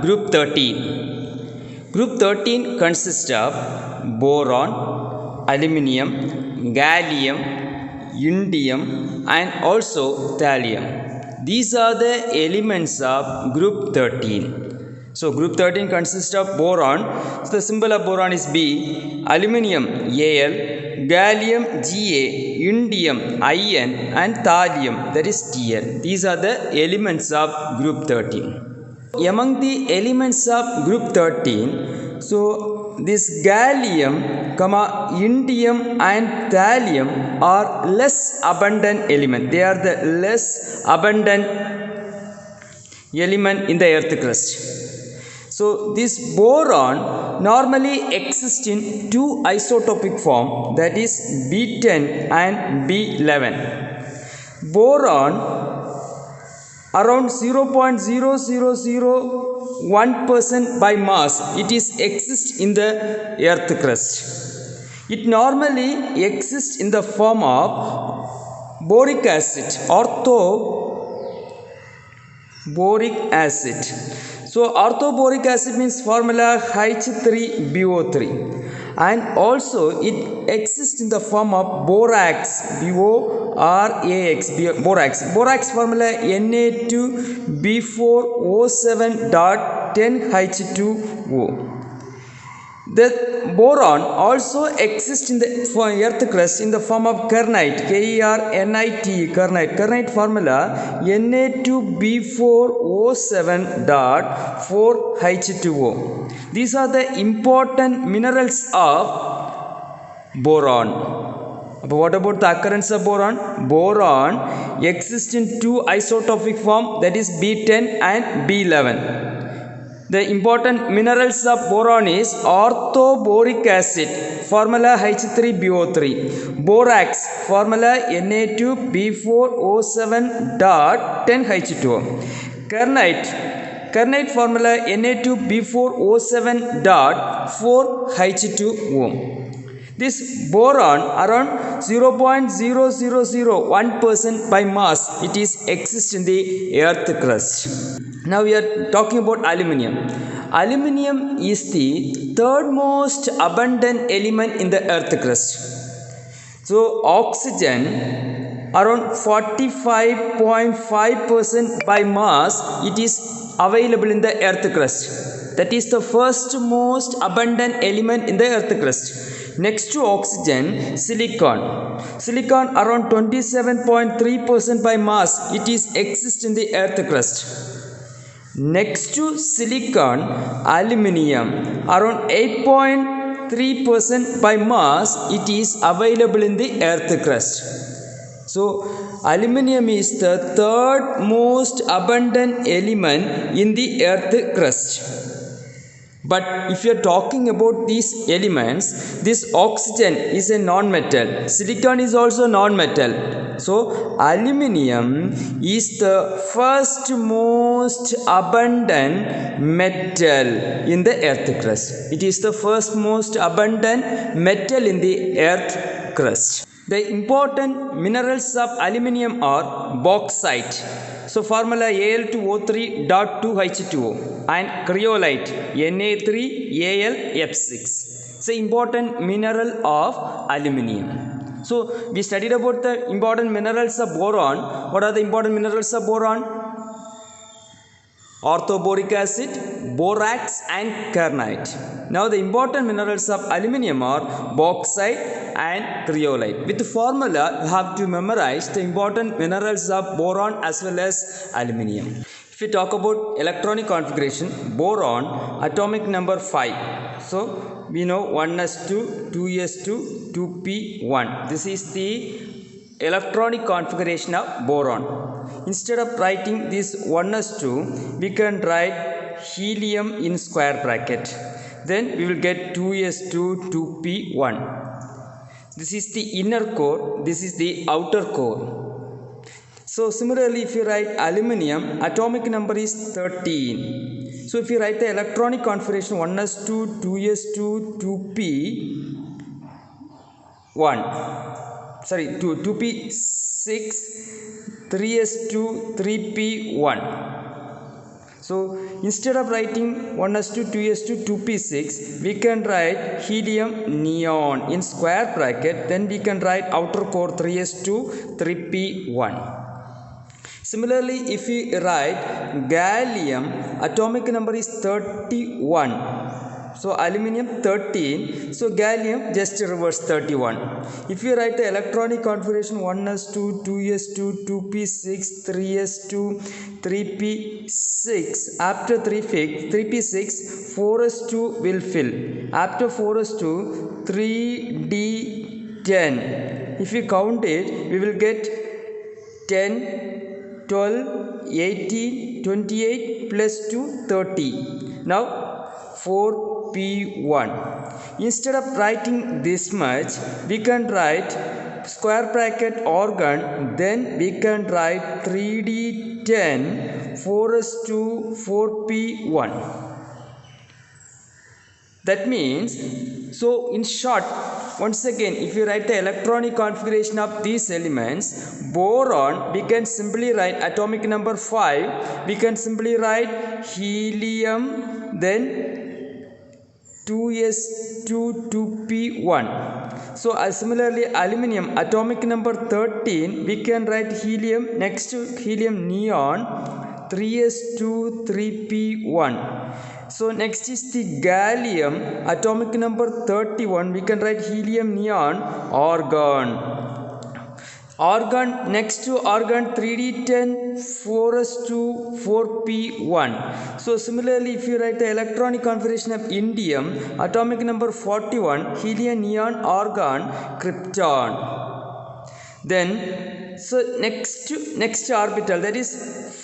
Group 13. Group 13 consists of boron, aluminium, gallium, indium and also thallium. These are the elements of group 13. So group 13 consists of boron. So the symbol of boron is B, aluminium Al, gallium Ga, indium In and thallium, that is Tl. These are the elements of group 13. Among the elements of group 13, so this gallium, indium and thallium are less abundant element. They are the less abundant element in the earth crust. So this boron normally exists in two isotopic form, that is B10 and B11. Boron around 0.0001% by mass, it is exists in the earth crust. It normally exists in the form of boric acid, orthoboric acid. So orthoboric acid means formula H3BO3, and also it exists in the form of borax, borax. Borax formula Na2B4O7.10H2O. The boron also exists in the earth crust in the form of kernite, Kernite. Kernite formula Na2B4O7.4H2O. These are the important minerals of boron. But what about the occurrence of boron? Boron exists in two isotopic form, that is B10 and B11. The important minerals of boron is orthoboric acid, formula H3BO3, borax, formula Na2B4O7.10H2O, kernite formula Na2B4O7.4H2O. This boron around 0.0001% by mass, it is exists in the earth crust. Now we are talking about aluminium. Aluminium is the third most abundant element in the earth crust. So oxygen around 45.5% by mass, it is available in the earth crust. That is the first most abundant element in the earth crust. Next to oxygen, silicon. Silicon around 27.3% by mass, it is exists in the earth crust. Next to silicon, aluminium around 8.3% by mass, it is available in the earth crust. So aluminium is the third most abundant element in the earth crust. But if you are talking about these elements, this oxygen is a non-metal, silicon is also non-metal. So aluminium is the first most abundant metal in the earth crust. It is the first most abundant metal in the earth crust. The important minerals of aluminium are bauxite. So formula Al2O3.2H2O and cryolite Na3Al(F6). It's an important mineral of aluminium. So we studied about the important minerals of boron. What are the important minerals of boron? Orthoboric acid, borax and kernite. Now the important minerals of aluminium are bauxite and cryolite. With the formula you have to memorize the important minerals of boron as well as aluminium. If we talk about electronic configuration, boron atomic number 5. So we know 1s2, 2s2, 2p1. This is the electronic configuration of boron. Instead of writing this 1s2, we can write helium in square bracket. Then we will get 2s2, 2p1. This is the inner core, this is the outer core. So similarly, if you write aluminium, atomic number is 13. So if you write the electronic configuration 1s2, 2s2, 2p1, 2p6, 3s2, 3p1. So instead of writing 1s2 2s2 2p6, we can write helium neon in square bracket, then we can write outer core 3s2 3p1. Similarly, if we write gallium, atomic number is 31. So aluminium 13, so gallium just reverse 31. If you write the electronic configuration 1s2 2s2 2p6 3s2 3p6, after 3p6 4s2 will fill, after 4s2 3d10. if we count it, we will get 10 12 18 28 plus 2 30. Now 4p1. Instead of writing this much, we can write square bracket argon, then we can write 3d10 4s2 4p1. That means, so in short, once again, if you write the electronic configuration of these elements, boron, we can simply write atomic number 5, we can simply write helium, then 2s2 2p1. So similarly, aluminium, atomic number 13, we can write helium, next to helium neon 3s2 3p1. So next is the gallium, atomic number 31, we can write helium neon argon. Argon, next to argon 3d10 4s2 4p1. So similarly, if you write the electronic configuration of indium, atomic number 41, helium neon argon krypton. Then so next orbital, that is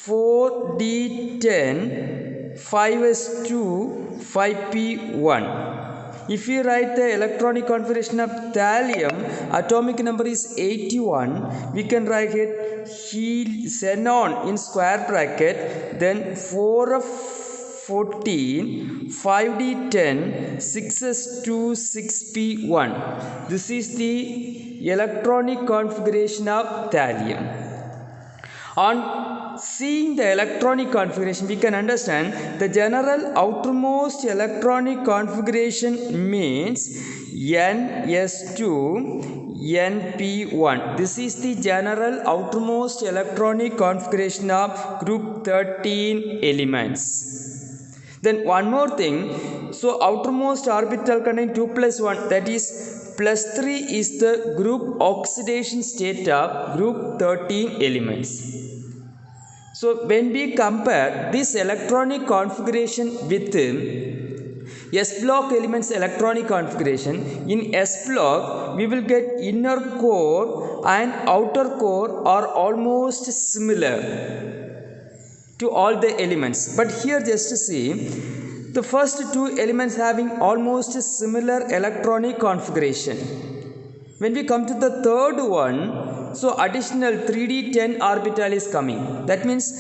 4d10 5s2 5p1. If you write the electronic configuration of thallium, atomic number is 81, we can write it xenon in square bracket, then 4 of 14 5d10 6s2 6p1. This is the electronic configuration of thallium. On seeing the electronic configuration, we can understand the general outermost electronic configuration means ns2 np1. This is the general outermost electronic configuration of group 13 elements. Then one more thing, so outermost orbital contain 2 plus 1, that is plus 3 is the group oxidation state of group 13 elements. So when we compare this electronic configuration with S block elements electronic configuration, in S block we will get inner core and outer core are almost similar to all the elements. But here just to see, the first two elements having almost similar electronic configuration. When we come to the third one, so additional 3d10 orbital is coming. That means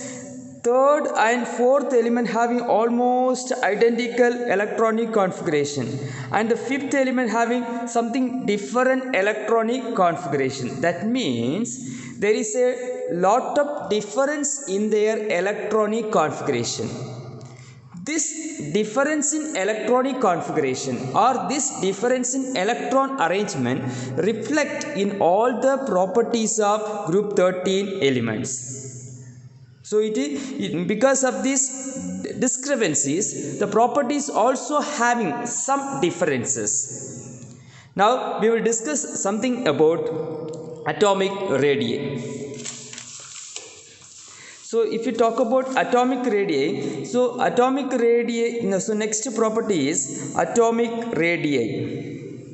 third and fourth element having almost identical electronic configuration, and the fifth element having something different electronic configuration. That means there is a lot of difference in their electronic configuration. This difference in electronic configuration or this difference in electron arrangement reflect in all the properties of group 13 elements. So because of these discrepancies, the properties also having some differences. Now we will discuss something about atomic radii. So if you talk about atomic radii, so next property is atomic radii.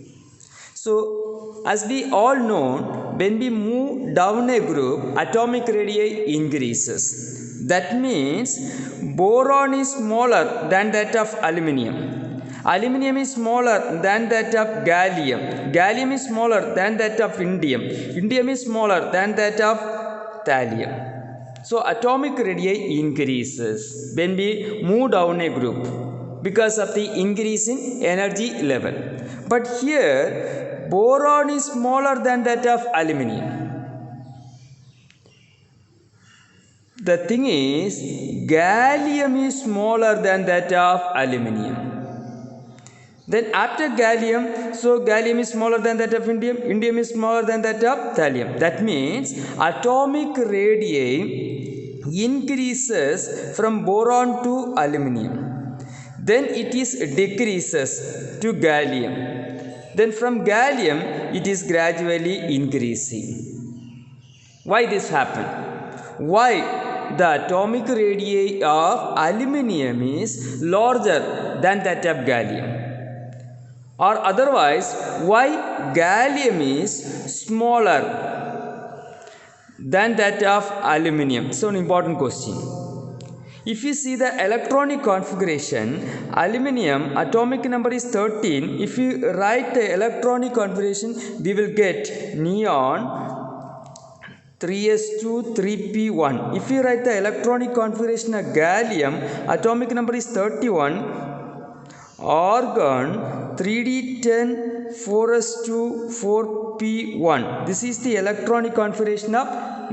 So as we all know, when we move down a group, atomic radii increases. That means boron is smaller than that of aluminium. Aluminium is smaller than that of gallium. Gallium is smaller than that of indium. Indium is smaller than that of thallium. So atomic radii increases when we move down a group because of the increase in energy level. But here boron is smaller than that of aluminium. the thing is, gallium is smaller than that of aluminium. Then after gallium, so gallium is smaller than that of indium, indium is smaller than that of thallium. That means atomic radii increases from boron to aluminium. Then it is decreases to gallium. Then from gallium it is gradually increasing. Why this happened? Why the atomic radii of aluminium is larger than that of gallium? Or otherwise, why gallium is smaller than that of aluminium? So an important question. If you see the electronic configuration, aluminium atomic number is 13. If you write the electronic configuration, we will get neon 3s2 3p1. If you write the electronic configuration of gallium, atomic number is 31. Argon 3d10 4s2 4p1. This is the electronic configuration of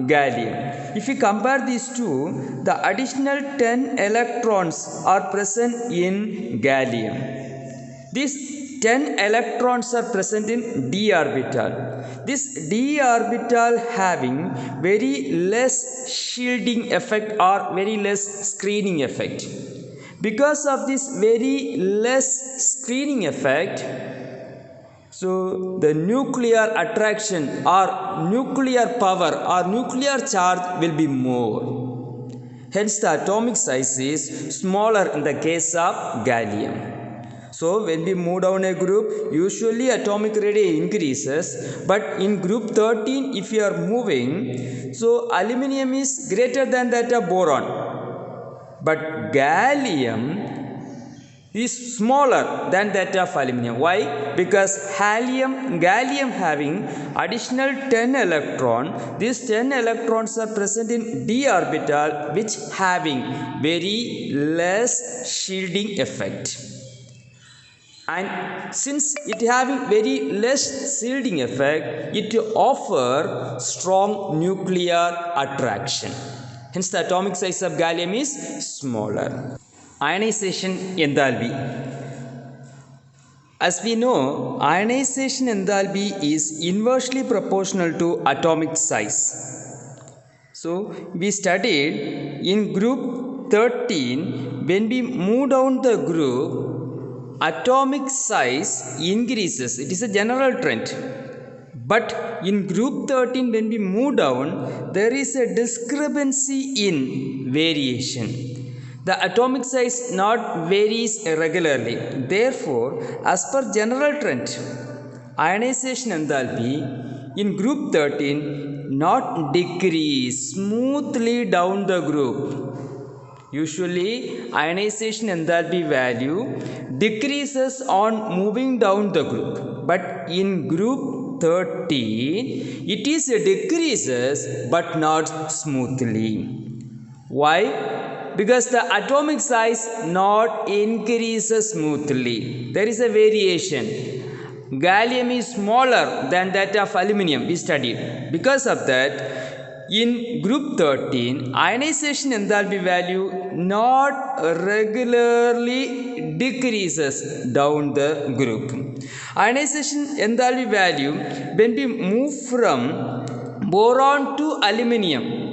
gallium. If you compare these two, the additional 10 electrons are present in gallium. These 10 electrons are present in d orbital. This d orbital having very less shielding effect or very less screening effect. Because of this very less screening effect, so the nuclear attraction or nuclear power or nuclear charge will be more. Hence the atomic size is smaller in the case of gallium. So when we move down a group, usually atomic radii increases, but in group 13 if you are moving, so aluminium is greater than that of boron. But gallium is smaller than that of aluminium. Why? Because gallium having additional 10 electron. These 10 electrons are present in d orbital, which having very less shielding effect. And since it having very less shielding effect, it offer strong nuclear attraction. Hence the atomic size of gallium is smaller. Ionization enthalpy. As we know, ionization enthalpy is inversely proportional to atomic size. So we studied in group 13, when we move down the group, atomic size increases. It is a general trend. But in group 13, when we move down, there is a discrepancy in variation. The atomic size not varies regularly. Therefore, as per general trend, ionization enthalpy in group 13 not decrease smoothly down the group. Usually ionization enthalpy value decreases on moving down the group, but in group 13 it is decreases but not smoothly. Why? Because the atomic size not increases smoothly. There is a variation. Gallium is smaller than that of aluminium, we studied. Because of that, in group 13, ionization enthalpy value not regularly decreases down the group. Ionization enthalpy value, when we move from boron to aluminium,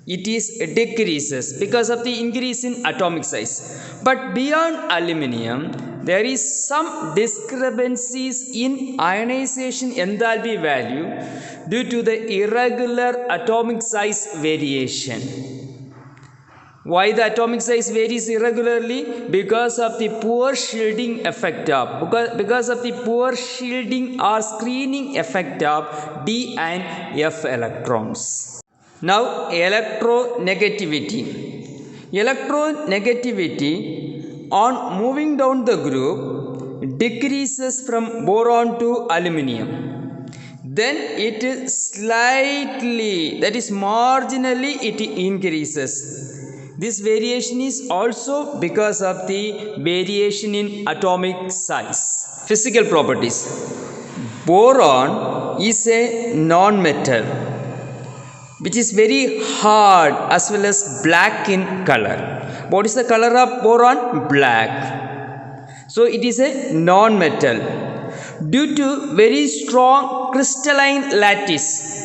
it is decreases because of the increase in atomic size. But beyond aluminium, there is some discrepancies in ionization enthalpy value due to the irregular atomic size variation. Why the atomic size varies irregularly? Because of the poor shielding effect of because of the poor shielding or screening effect of d and f electrons. Now electronegativity. Electronegativity on moving down the group decreases from boron to aluminium. Then it slightly, that is marginally, it increases. This variation is also because of the variation in atomic size. Physical properties. Boron is a non-metal. which is very hard as well as black in color. What is the color of boron? Black. So it is a non-metal. Due to very strong crystalline lattice.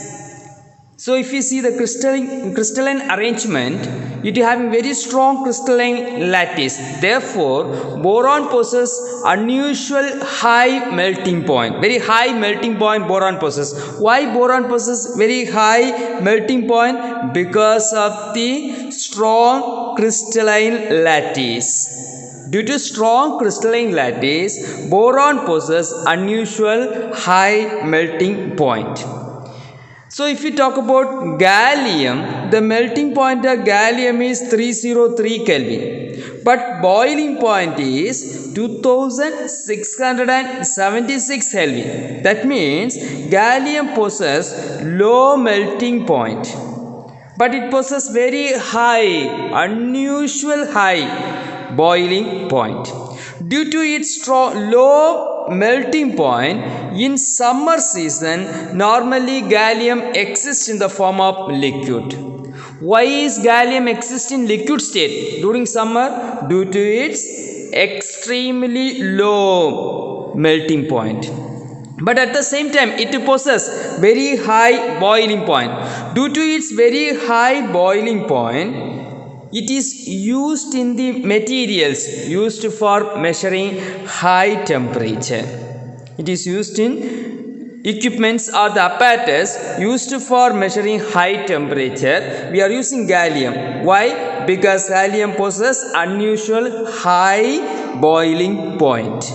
So if you see the crystalline arrangement, it having very strong crystalline lattice. Therefore, boron possesses unusual high melting point. Very high melting point boron possesses. Why boron possesses very high melting point? Because of the strong crystalline lattice. Due to strong crystalline lattice, boron possesses unusual high melting point. So if you talk about gallium, the melting point of gallium is 303 Kelvin. But boiling point is 2676 Kelvin. That means gallium possesses low melting point. But it possesses very high, unusual high boiling point. Due to its low melting point, in summer season, normally gallium exists in the form of liquid. Why is gallium exist in liquid state during summer? Due to its extremely low melting point. But at the same time, it possesses very high boiling point. Due to its very high boiling point, it is used in the materials used for measuring high temperature. It is used in equipments or the apparatus used for measuring high temperature. We are using gallium. Why? Because gallium possesses unusual high boiling point.